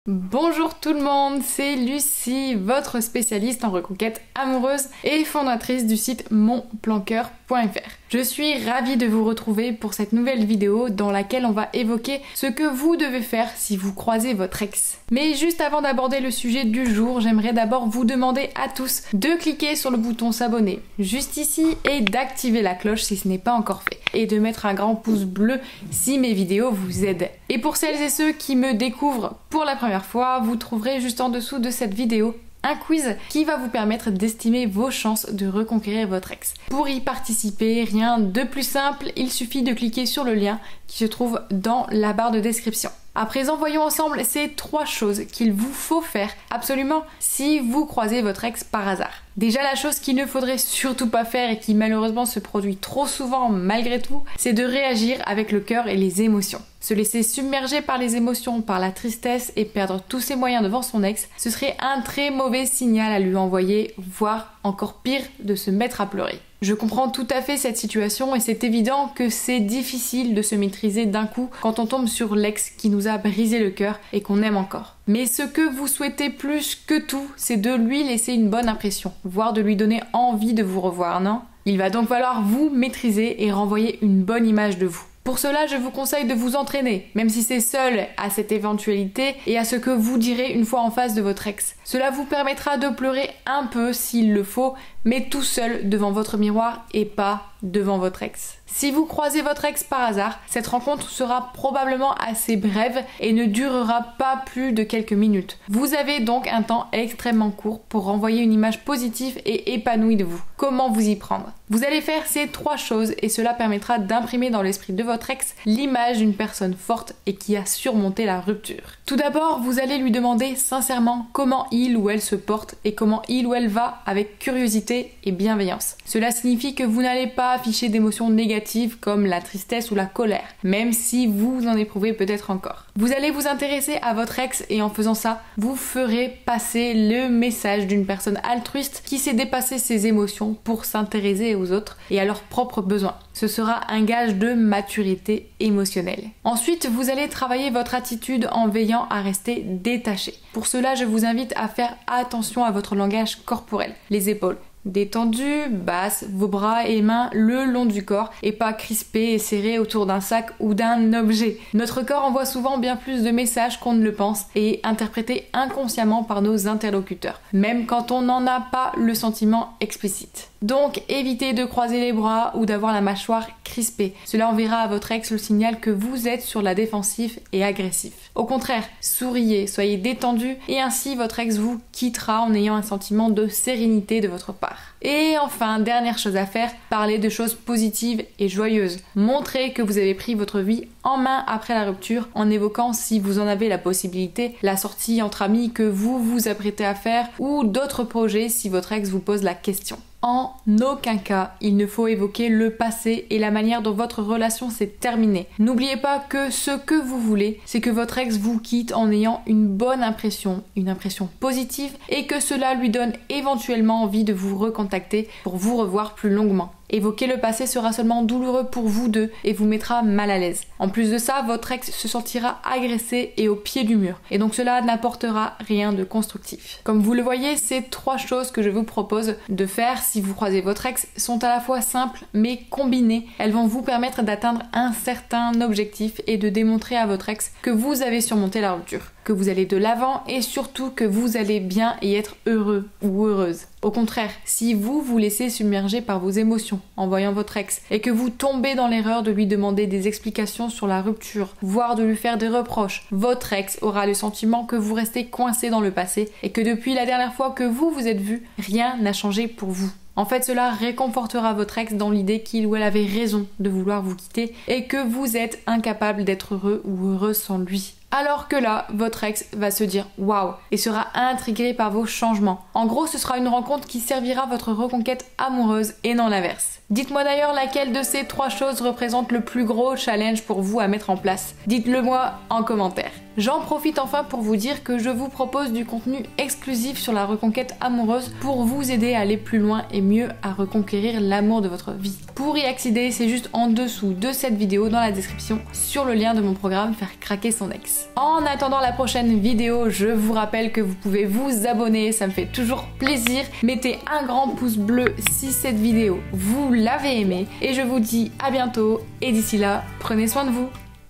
Bonjour tout le monde, c'est Lucie, votre spécialiste en reconquête amoureuse et fondatrice du site monplancoeur.fr. Je suis ravie de vous retrouver pour cette nouvelle vidéo dans laquelle on va évoquer ce que vous devez faire si vous croisez votre ex. Mais juste avant d'aborder le sujet du jour, j'aimerais d'abord vous demander à tous de cliquer sur le bouton s'abonner juste ici et d'activer la cloche si ce n'est pas encore fait. Et de mettre un grand pouce bleu si mes vidéos vous aident. Et pour celles et ceux qui me découvrent pour la première fois, vous trouverez juste en dessous de cette vidéo un quiz qui va vous permettre d'estimer vos chances de reconquérir votre ex. Pour y participer, rien de plus simple, il suffit de cliquer sur le lien qui se trouve dans la barre de description. À présent, voyons ensemble ces 3 choses qu'il vous faut faire absolument si vous croisez votre ex par hasard. Déjà, la chose qu'il ne faudrait surtout pas faire et qui malheureusement se produit trop souvent malgré tout, c'est de réagir avec le cœur et les émotions. Se laisser submerger par les émotions, par la tristesse et perdre tous ses moyens devant son ex, ce serait un très mauvais signal à lui envoyer, voire encore pire, de se mettre à pleurer. Je comprends tout à fait cette situation et c'est évident que c'est difficile de se maîtriser d'un coup quand on tombe sur l'ex qui nous a brisé le cœur et qu'on aime encore. Mais ce que vous souhaitez plus que tout, c'est de lui laisser une bonne impression, voire de lui donner envie de vous revoir, non ? Il va donc falloir vous maîtriser et renvoyer une bonne image de vous. Pour cela, je vous conseille de vous entraîner, même si c'est seul à cette éventualité et à ce que vous direz une fois en face de votre ex. Cela vous permettra de pleurer un peu s'il le faut, mais tout seul devant votre miroir et pas devant votre ex. Si vous croisez votre ex par hasard, cette rencontre sera probablement assez brève et ne durera pas plus de quelques minutes. Vous avez donc un temps extrêmement court pour renvoyer une image positive et épanouie de vous. Comment vous y prendre ? Vous allez faire ces 3 choses et cela permettra d'imprimer dans l'esprit de votre ex l'image d'une personne forte et qui a surmonté la rupture. Tout d'abord, vous allez lui demander sincèrement comment il ou elle se porte et comment il ou elle va avec curiosité et bienveillance. Cela signifie que vous n'allez pas afficher d'émotions négatives comme la tristesse ou la colère, même si vous en éprouvez peut-être encore. Vous allez vous intéresser à votre ex et en faisant ça, vous ferez passer le message d'une personne altruiste qui sait dépasser ses émotions pour s'intéresser aux autres et à leurs propres besoins. Ce sera un gage de maturité émotionnelle. Ensuite, vous allez travailler votre attitude en veillant à rester détaché. Pour cela, je vous invite à faire attention à votre langage corporel. Les épaules détendues, basses, vos bras et mains le long du corps et pas crispés et serrés autour d'un sac ou d'un objet. Notre corps envoie souvent bien plus de messages qu'on ne le pense et est interprété inconsciemment par nos interlocuteurs, même quand on n'en a pas le sentiment explicite. Donc évitez de croiser les bras ou d'avoir la mâchoire crispée. Cela enverra à votre ex le signal que vous êtes sur la défensive et agressif. Au contraire, souriez, soyez détendu et ainsi votre ex vous quittera en ayant un sentiment de sérénité de votre part. Et enfin, dernière chose à faire, parlez de choses positives et joyeuses. Montrez que vous avez pris votre vie en main après la rupture en évoquant, si vous en avez la possibilité, la sortie entre amis que vous vous apprêtez à faire ou d'autres projets si votre ex vous pose la question. En aucun cas, il ne faut évoquer le passé et la manière dont votre relation s'est terminée. N'oubliez pas que ce que vous voulez, c'est que votre ex vous quitte en ayant une bonne impression, une impression positive, et que cela lui donne éventuellement envie de vous recontacter pour vous revoir plus longuement. Évoquer le passé sera seulement douloureux pour vous deux et vous mettra mal à l'aise. En plus de ça, votre ex se sentira agressé et au pied du mur. Et donc cela n'apportera rien de constructif. Comme vous le voyez, ces 3 choses que je vous propose de faire si vous croisez votre ex sont à la fois simples mais combinées. Elles vont vous permettre d'atteindre un certain objectif et de démontrer à votre ex que vous avez surmonté la rupture, que vous allez de l'avant et surtout que vous allez bien y être heureux ou heureuse. Au contraire, si vous vous laissez submerger par vos émotions en voyant votre ex et que vous tombez dans l'erreur de lui demander des explications sur la rupture, voire de lui faire des reproches, votre ex aura le sentiment que vous restez coincé dans le passé et que depuis la dernière fois que vous vous êtes vus, rien n'a changé pour vous. En fait, cela réconfortera votre ex dans l'idée qu'il ou elle avait raison de vouloir vous quitter et que vous êtes incapable d'être heureux ou heureuse sans lui. Alors que là, votre ex va se dire waouh et sera intrigué par vos changements. En gros, ce sera une rencontre qui servira votre reconquête amoureuse et non l'inverse. Dites-moi d'ailleurs laquelle de ces 3 choses représente le plus gros challenge pour vous à mettre en place. Dites-le moi en commentaire. J'en profite enfin pour vous dire que je vous propose du contenu exclusif sur la reconquête amoureuse pour vous aider à aller plus loin et mieux à reconquérir l'amour de votre vie. Pour y accéder, c'est juste en dessous de cette vidéo dans la description sur le lien de mon programme Faire craquer son ex. En attendant la prochaine vidéo, je vous rappelle que vous pouvez vous abonner, ça me fait toujours plaisir. Mettez un grand pouce bleu si cette vidéo vous l'avez aimée et je vous dis à bientôt et d'ici là, prenez soin de vous.